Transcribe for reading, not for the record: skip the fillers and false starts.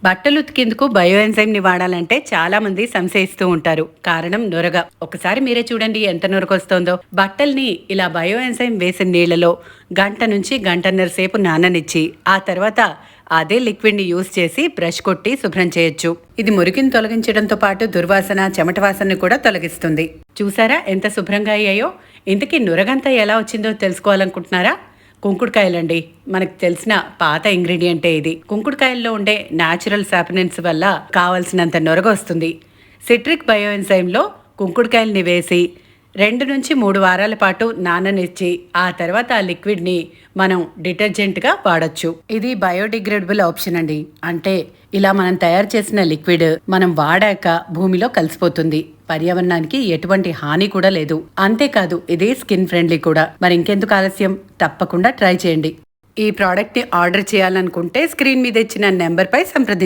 బట్టలు ఉతికేందుకు bio enzyme ని వాడాలంటే చాలా మంది సంశయిస్తూ ఉంటారు. కారణం నురగ. ఒకసారి మీరే చూడండి ఎంత నురగొస్తోందో. బట్టల్ని ఇలా బయో ఎంజైమ్ వేసిన నీళ్లలో గంట నుంచి గంటన్నర సేపు నాననిచ్చి ఆ తర్వాత అదే లిక్విడ్ ని యూజ్ చేసి బ్రష్ కొట్టి శుభ్రం చేయొచ్చు. ఇది మురికిని తొలగించడంతో పాటు దుర్వాసన, చెమట వాసనని కూడా తొలగిస్తుంది. చూసారా ఎంత శుభ్రంగా అయ్యాయో. ఇంతకీ నురగంతా ఎలా వచ్చిందో తెలుసుకోవాలనుకుంటున్నారా? కుంకుడుకాయలండి. మనకు తెలిసిన పాత ఇంగ్రీడియంటే ఇది. కుంకుడుకాయల్లో ఉండే న్యాచురల్ సాపనెన్స్ వల్ల కావలసినంత నొరగ వస్తుంది. సిట్రిక్ బయో ఎంజైమ్లో కుంకుడుకాయల్ని వేసి 2 నుంచి 3 వారాల పాటు నాననిచ్చి ఆ తర్వాత ఆ లిక్విడ్ని మనం డిటర్జెంట్గా వాడచ్చు. ఇది బయోడిగ్రేడబుల్ ఆప్షన్ అండి. అంటే ఇలా మనం తయారు చేసిన లిక్విడ్ మనం వాడాక భూమిలో కలిసిపోతుంది. పర్యావరణానికి ఎటువంటి హాని కూడా లేదు. అంతేకాదు ఇది స్కిన్ ఫ్రెండ్లీ కూడా. మరి ఇంకెందుకు ఆలస్యం, తప్పకుండా ట్రై చేయండి. ఈ ప్రోడక్ట్ని ఆర్డర్ చేయాలనుకుంటే స్క్రీన్ మీద ఇచ్చిన నెంబర్పై సంప్రదించండి.